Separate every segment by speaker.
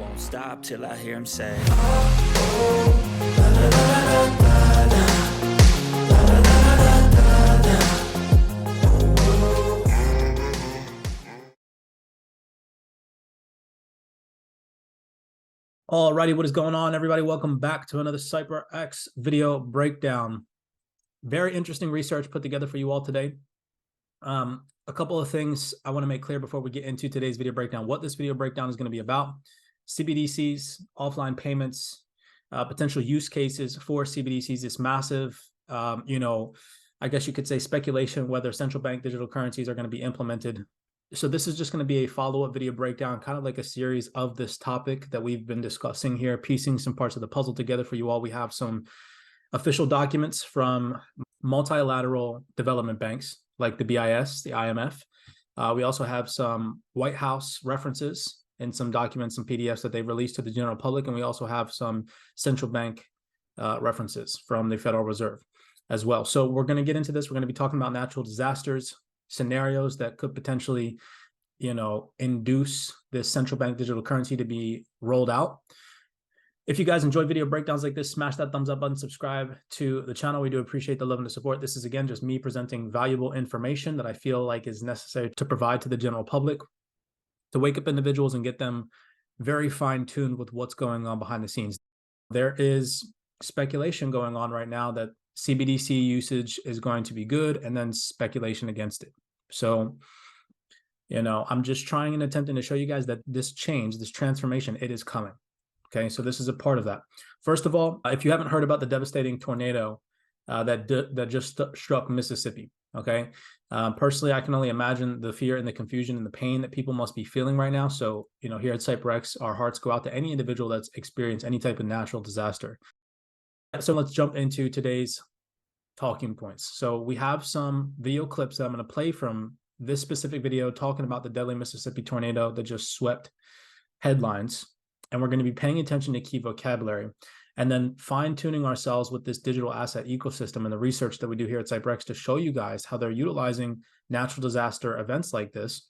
Speaker 1: won't stop till I hear him say,
Speaker 2: Alrighty, what is going on, everybody? Welcome back to another CYPRX video breakdown. Very interesting research put together for you all today. A couple of things I want to make clear before we get into today's video breakdown. What this video breakdown is going to be about: CBDCs, offline payments, potential use cases for CBDCs. It's massive. I guess you could say speculation whether central bank digital currencies are going to be implemented. So this is just going to be a follow-up video breakdown, kind of like a series of this topic that we've been discussing here, piecing some parts of the puzzle together for you all. We have some official documents from multilateral development banks like the BIS, the IMF. We also have some White House references and some documents and PDFs that they've released to the general public. And we also have some central bank references from the Federal Reserve as well. So we're going to get into this. We're going to be talking about natural disasters, scenarios that could potentially, induce this central bank digital currency to be rolled out. If you guys enjoy video breakdowns like this, smash that thumbs up button, subscribe to the channel. We do appreciate the love and the support. This is, again, just me presenting valuable information that I feel like is necessary to provide to the general public, to wake up individuals and get them very fine-tuned with what's going on behind the scenes. There is speculation going on right now that CBDC usage is going to be good, and then speculation against it. So, I'm just trying and attempting to show you guys that this change, this transformation, it is coming. Okay, so this is a part of that. First of all, if you haven't heard about the devastating tornado that just struck Mississippi, okay, personally, I can only imagine the fear and the confusion and the pain that people must be feeling right now. So, here at CyPRX, our hearts go out to any individual that's experienced any type of natural disaster. So let's jump into today's talking points. So we have some video clips that I'm going to play from this specific video talking about the deadly Mississippi tornado that just swept headlines. And we're going to be paying attention to key vocabulary and then fine-tuning ourselves with this digital asset ecosystem and the research that we do here at CyPRX to show you guys how they're utilizing natural disaster events like this,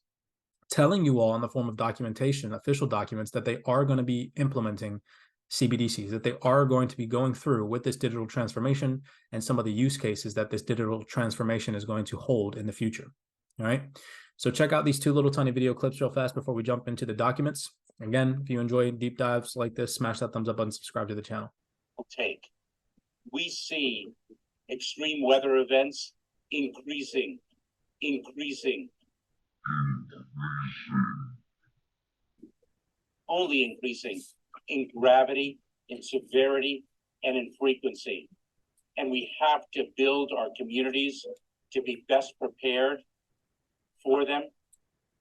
Speaker 2: telling you all in the form of documentation, official documents, that they are going to be implementing CBDCs, that they are going to be going through with this digital transformation and some of the use cases that this digital transformation is going to hold in the future. All right. So check out these two little tiny video clips real fast before we jump into the documents. Again, if you enjoy deep dives like this, smash that thumbs up button, subscribe to the channel.
Speaker 3: We see extreme weather events increasing, only increasing in gravity, in severity, and in frequency. And we have to build our communities to be best prepared for them.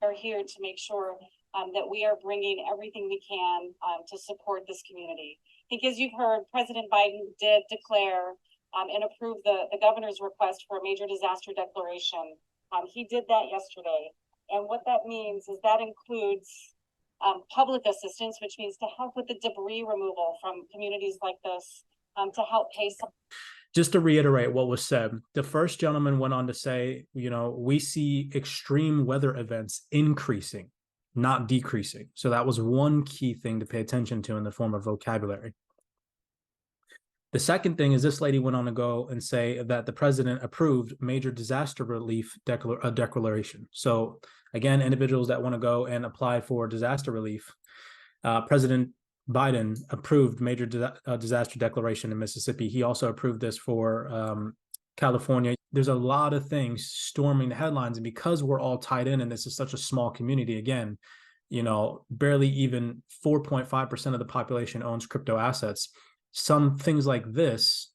Speaker 4: We're here to make sure that we are bringing everything we can to support this community. I think, as you've heard, President Biden did declare and approve the governor's request for a major disaster declaration. He did that yesterday. And what that means is that includes public assistance, which means to help with the debris removal from communities like this, to help pay some.
Speaker 2: Just to reiterate what was said, the first gentleman went on to say, we see extreme weather events increasing, not decreasing. So that was one key thing to pay attention to in the form of vocabulary. The second thing is this lady went on to go and say that the president approved major disaster relief declaration. So again, individuals that want to go and apply for disaster relief, President Biden approved major disaster declaration in Mississippi. He also approved this for California. There's a lot of things storming the headlines, and because we're all tied in and this is such a small community, again, barely even 4.5% of the population owns crypto assets. Some things like this,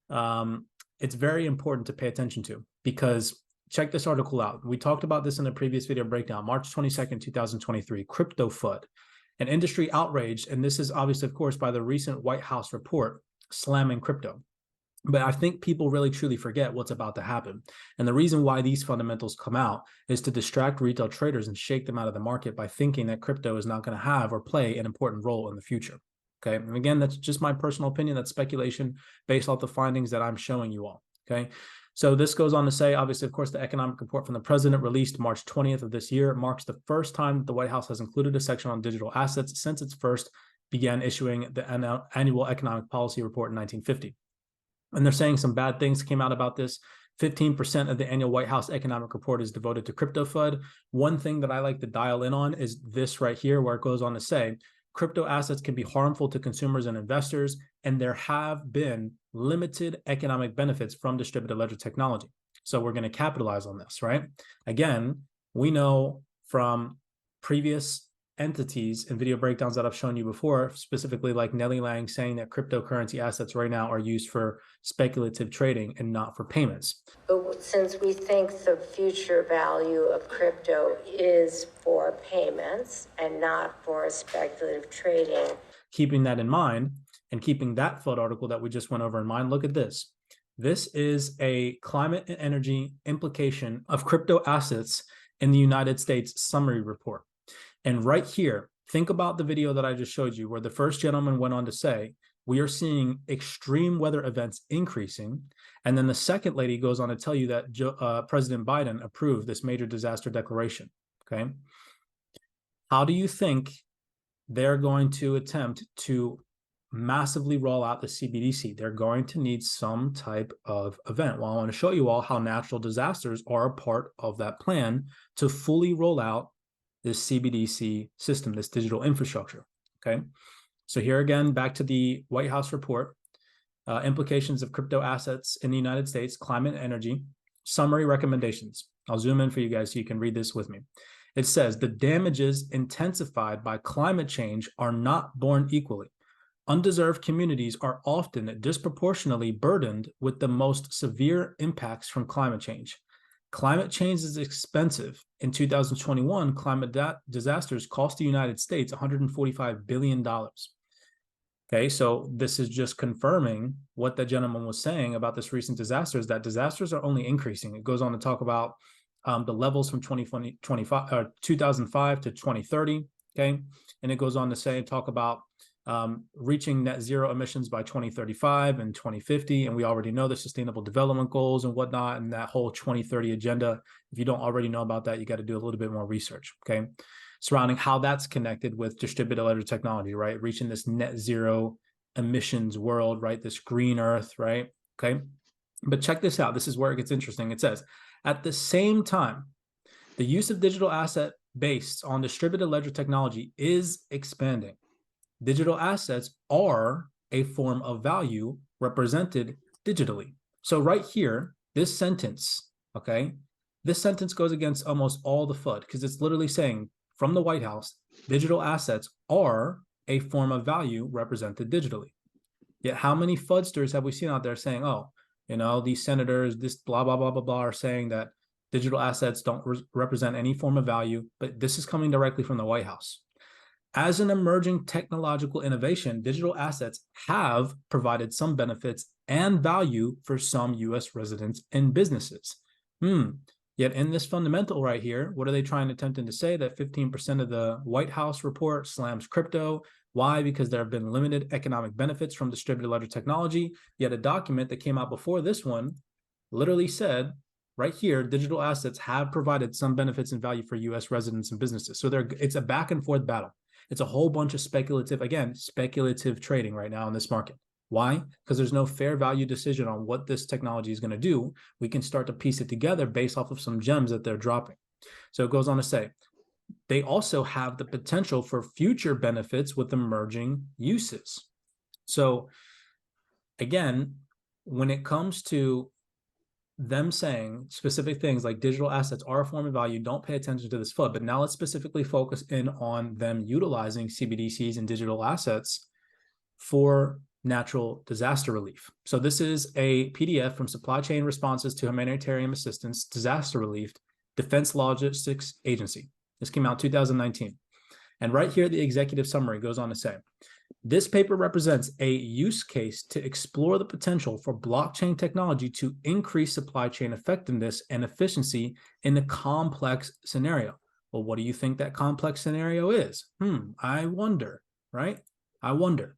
Speaker 2: it's very important to pay attention to, because check this article out. We talked about this in a previous video breakdown, March 22nd, 2023, crypto FUD. An industry outraged, and this is obviously, of course, by the recent White House report slamming crypto. But I think people really truly forget what's about to happen. And the reason why these fundamentals come out is to distract retail traders and shake them out of the market by thinking that crypto is not going to have or play an important role in the future. Okay. And again, that's just my personal opinion. That's speculation based off the findings that I'm showing you all. Okay. So this goes on to say, obviously, of course, the economic report from the president released March 20th of this year marks the first time that the White House has included a section on digital assets since its first began issuing the annual economic policy report in 1950. And they're saying some bad things came out about this. 15% of the annual White House economic report is devoted to crypto FUD. One thing that I like to dial in on is this right here, where it goes on to say, crypto assets can be harmful to consumers and investors, and there have been limited economic benefits from distributed ledger technology. So we're going to capitalize on this, right? Again, we know from previous entities and video breakdowns that I've shown you before, specifically like Nellie Lang saying that cryptocurrency assets right now are used for speculative trading and not for payments.
Speaker 5: But since we think the future value of crypto is for payments and not for speculative trading.
Speaker 2: Keeping that in mind and keeping that FUD article that we just went over in mind, look at this. This is a climate and energy implication of crypto assets in the United States summary report. And right here, think about the video that I just showed you where the first gentleman went on to say, we are seeing extreme weather events increasing. And then the second lady goes on to tell you that President Biden approved this major disaster declaration, okay? How do you think they're going to attempt to massively roll out the CBDC? They're going to need some type of event. Well, I want to show you all how natural disasters are a part of that plan to fully roll out this CBDC system, this digital infrastructure, okay? So here again, back to the White House report, implications of crypto assets in the United States, climate and energy, summary recommendations. I'll zoom in for you guys so you can read this with me. It says, the damages intensified by climate change are not borne equally. Undeserved communities are often disproportionately burdened with the most severe impacts from climate change. Climate change is expensive. In 2021, climate disasters cost the United States $145 billion. Okay, so this is just confirming what the gentleman was saying about this recent disasters, that disasters are only increasing. It goes on to talk about the levels from 2005 to 2030, okay? And it goes on to say, talk about reaching net zero emissions by 2035 and 2050. And we already know the sustainable development goals and whatnot, and that whole 2030 agenda. If you don't already know about that, you got to do a little bit more research, okay? Surrounding how that's connected with distributed ledger technology, right? Reaching this net zero emissions world, right? This green earth, right? Okay. But check this out. This is where it gets interesting. It says, at the same time, the use of digital asset based on distributed ledger technology is expanding. Digital assets are a form of value represented digitally. So right here, this sentence, okay, this sentence goes against almost all the FUD because it's literally saying from the White House, digital assets are a form of value represented digitally. Yet how many FUDsters have we seen out there saying, oh, you know, these senators, this blah, blah, blah, blah, blah, are saying that digital assets don't represent any form of value, but this is coming directly from the White House. As an emerging technological innovation, digital assets have provided some benefits and value for some U.S. residents and businesses. Yet in this fundamental right here, what are they trying to attempt to say? That 15% of the White House report slams crypto. Why? Because there have been limited economic benefits from distributed ledger technology. Yet a document that came out before this one literally said, right here, digital assets have provided some benefits and value for U.S. residents and businesses. So it's a back and forth battle. It's a whole bunch of speculative trading right now in this market. Why? Because there's no fair value decision on what this technology is going to do. We can start to piece it together based off of some gems that they're dropping. So it goes on to say, they also have the potential for future benefits with emerging uses. So again, when it comes to them saying specific things like digital assets are a form of value, don't pay attention to this FUD. But now let's specifically focus in on them utilizing CBDCs and digital assets for natural disaster relief. So this is a PDF from Supply Chain Responses to Humanitarian Assistance, Disaster Relief, Defense Logistics Agency. This came out in 2019. And right here, the executive summary goes on to say, this paper represents a use case to explore the potential for blockchain technology to increase supply chain effectiveness and efficiency in a complex scenario. Well, what do you think that complex scenario is? I wonder, right? I wonder.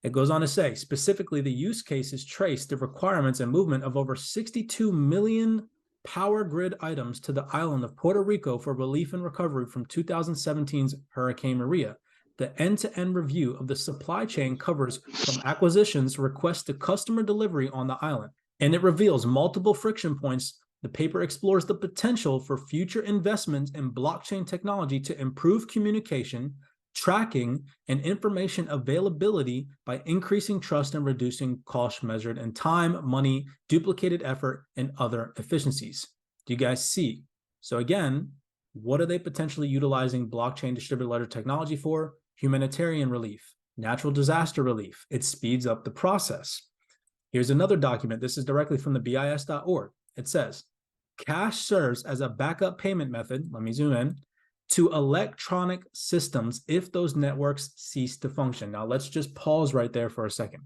Speaker 2: It goes on to say, specifically, the use cases trace the requirements and movement of over 62 million power grid items to the island of Puerto Rico for relief and recovery from 2017's Hurricane Maria. The end-to-end review of the supply chain covers from acquisitions requests to customer delivery on the island, and it reveals multiple friction points. The paper explores the potential for future investments in blockchain technology to improve communication, tracking, and information availability by increasing trust and reducing costs measured in time, money, duplicated effort, and other efficiencies. Do you guys see? So again, what are they potentially utilizing blockchain distributed ledger technology for? Humanitarian relief, natural disaster relief. It speeds up the process. Here's another document. This is directly from the BIS.org. It says, cash serves as a backup payment method, let me zoom in, to electronic systems if those networks cease to function. Now, let's just pause right there for a second,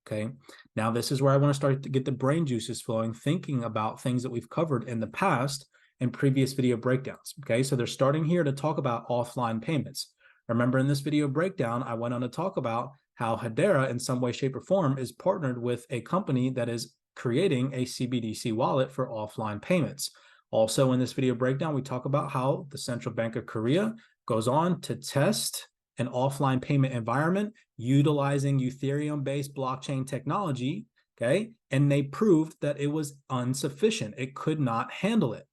Speaker 2: okay? Now, this is where I want to start to get the brain juices flowing, thinking about things that we've covered in the past in previous video breakdowns, okay? So they're starting here to talk about offline payments. Remember, in this video breakdown, I went on to talk about how Hedera, in some way, shape, or form, is partnered with a company that is creating a CBDC wallet for offline payments. Also, in this video breakdown, we talk about how the Central Bank of Korea goes on to test an offline payment environment utilizing Ethereum-based blockchain technology, okay? And they proved that it was insufficient. It could not handle it.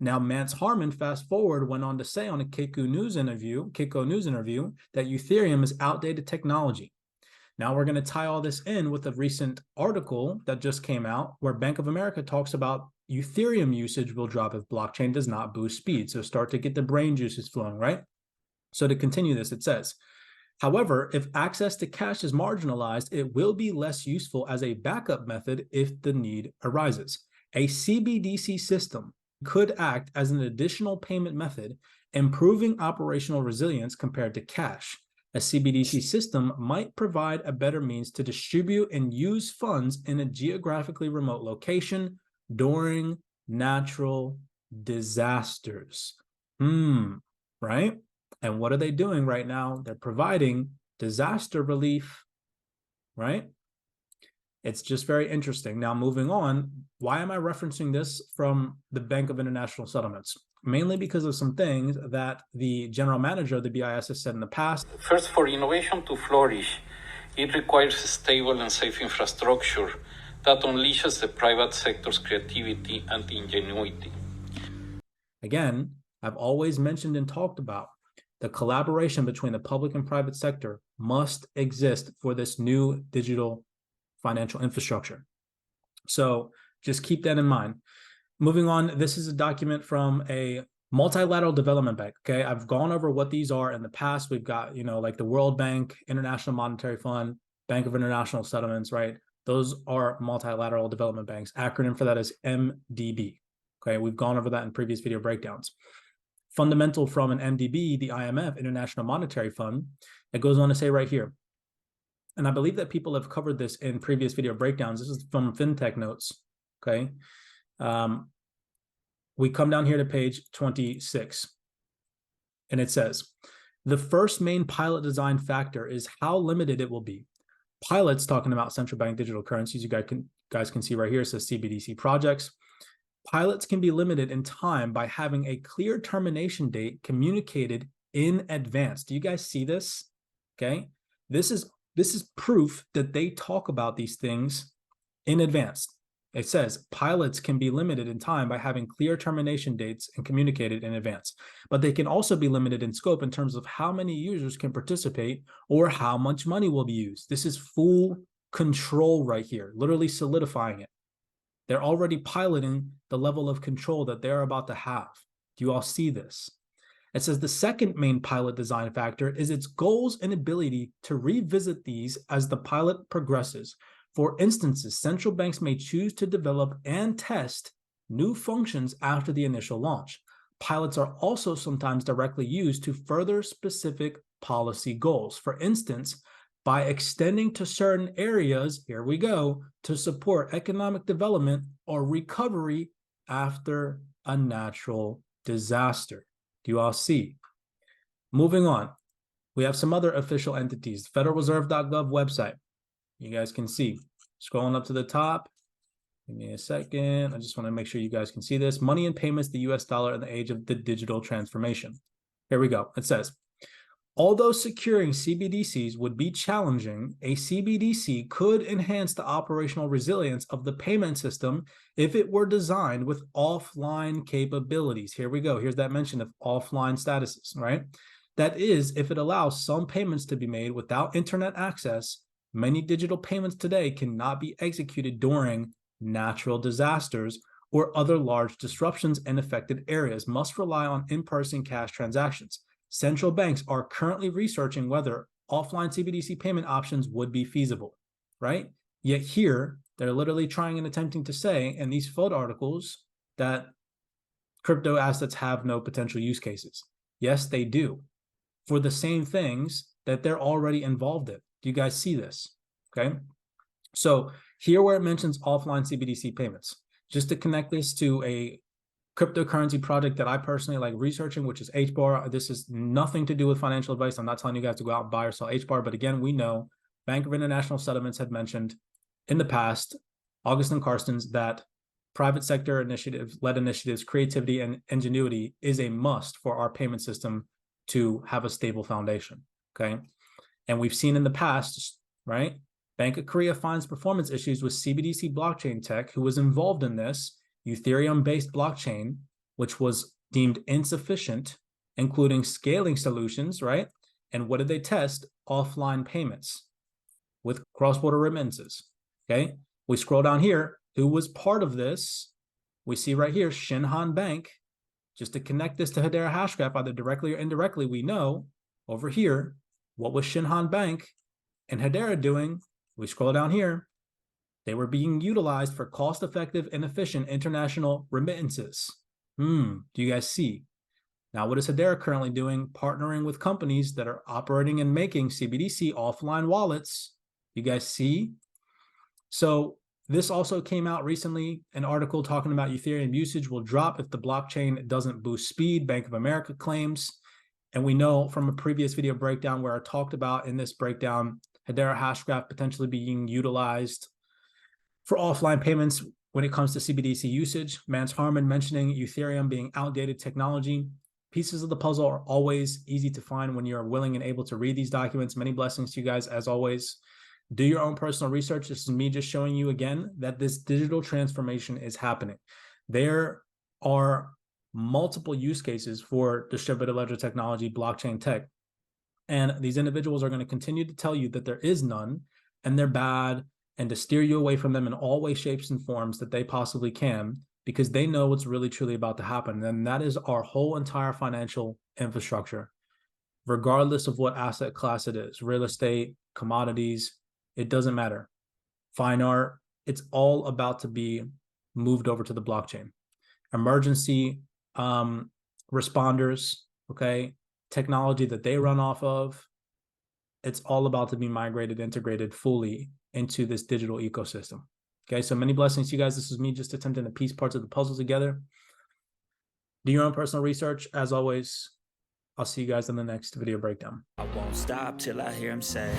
Speaker 2: Now, Mance Harmon, fast forward, went on to say on a Kiko News interview that Ethereum is outdated technology. Now we're going to tie all this in with a recent article that just came out where Bank of America talks about Ethereum usage will drop if blockchain does not boost speed. So start to get the brain juices flowing, right? So to continue this, it says, however, if access to cash is marginalized, it will be less useful as a backup method if the need arises. A CBDC system could act as an additional payment method, improving operational resilience compared to cash. A CBDC system might provide a better means to distribute and use funds in a geographically remote location during natural disasters. Right? And what are they doing right now? They're providing disaster relief, right? It's just very interesting. Now, moving on, why am I referencing this from the Bank of International Settlements? Mainly because of some things that the general manager of the BIS has said in the past.
Speaker 6: First, for innovation to flourish, it requires a stable and safe infrastructure that unleashes the private sector's creativity and ingenuity.
Speaker 2: Again, I've always mentioned and talked about the collaboration between the public and private sector must exist for this new digital financial infrastructure. So just keep that in mind. Moving on, this is a document from a multilateral development bank, okay? I've gone over what these are in the past. We've got, like the World Bank, International Monetary Fund, Bank of International Settlements, right? Those are multilateral development banks. Acronym for that is MDB, okay? We've gone over that in previous video breakdowns. Fundamental from an MDB, the IMF, International Monetary Fund, it goes on to say right here, and I believe that people have covered this in previous video breakdowns. This is from FinTech Notes, okay? We come down here to page 26, and it says, the first main pilot design factor is how limited it will be. Pilots, talking about central bank digital currencies, you guys can see right here, it says CBDC projects. Pilots can be limited in time by having a clear termination date communicated in advance. Do you guys see this? Okay, this is proof that they talk about these things in advance. It says pilots can be limited in time by having clear termination dates and communicated in advance, but they can also be limited in scope in terms of how many users can participate or how much money will be used. This is full control right here, literally solidifying it. They're already piloting the level of control that they're about to have. Do you all see this? It says the second main pilot design factor is its goals and ability to revisit these as the pilot progresses. For instances, central banks may choose to develop and test new functions after the initial launch. Pilots are also sometimes directly used to further specific policy goals. For instance, by extending to certain areas, here we go, to support economic development or recovery after a natural disaster. Do you all see? Moving on, we have some other official entities. FederalReserve.gov website. You guys can see. Scrolling up to the top. Give me a second. I just want to make sure you guys can see this. Money and payments, the US dollar in the age of the digital transformation. Here we go. It says, although securing CBDCs would be challenging, a CBDC could enhance the operational resilience of the payment system if it were designed with offline capabilities. Here we go. Here's that mention of offline statuses, right? That is, if it allows some payments to be made without internet access, many digital payments today cannot be executed during natural disasters or other large disruptions in affected areas, must rely on in-person cash transactions. Central banks are currently researching whether offline CBDC payment options would be feasible, right? Yet here, they're literally trying and attempting to say in these photo articles that crypto assets have no potential use cases. Yes, they do, for the same things that they're already involved in. Do you guys see this? Okay. So here where it mentions offline CBDC payments, just to connect this to a cryptocurrency project that I personally like researching, which is HBAR. This is nothing to do with financial advice. I'm not telling you guys to go out and buy or sell HBAR, but again, we know Bank of International Settlements had mentioned in the past, August and Carstens, that private sector led initiatives, creativity, and ingenuity is a must for our payment system to have a stable foundation, okay? And we've seen in the past, right? Bank of Korea finds performance issues with CBDC blockchain tech, who was involved in this Ethereum-based blockchain, which was deemed insufficient, including scaling solutions, right? And what did they test? Offline payments with cross-border remittances, okay? We scroll down here, who was part of this? We see right here, Shinhan Bank. Just to connect this to Hedera Hashgraph, either directly or indirectly, we know over here, what was Shinhan Bank and Hedera doing? We scroll down here. They were being utilized for cost-effective and efficient international remittances. Do you guys see? Now, what is Hedera currently doing? Partnering with companies that are operating and making CBDC offline wallets. You guys see? So this also came out recently, an article talking about Ethereum usage will drop if the blockchain doesn't boost speed, Bank of America claims. And we know from a previous video breakdown where I talked about in this breakdown, Hedera Hashgraph potentially being utilized for offline payments when it comes to CBDC usage. Mance Harmon mentioning Ethereum being outdated technology. Pieces of the puzzle are always easy to find when you're willing and able to read these documents. Many blessings to you guys as always. Do your own personal research. This is me just showing you again that this digital transformation is happening. There are multiple use cases for distributed ledger technology, blockchain tech. And these individuals are going to continue to tell you that there is none and they're bad, and to steer you away from them in all ways, shapes, and forms that they possibly can, because they know what's really, truly about to happen. And that is our whole entire financial infrastructure, regardless of what asset class it is, real estate, commodities, it doesn't matter. Fine art, it's all about to be moved over to the blockchain. Emergency responders, okay, technology that they run off of, it's all about to be migrated, integrated fully into this digital ecosystem. Okay, so many blessings to you guys. This is me just attempting to piece parts of the puzzle together. Do your own personal research. As always, I'll see you guys in the next video breakdown.
Speaker 1: I won't stop till I hear him say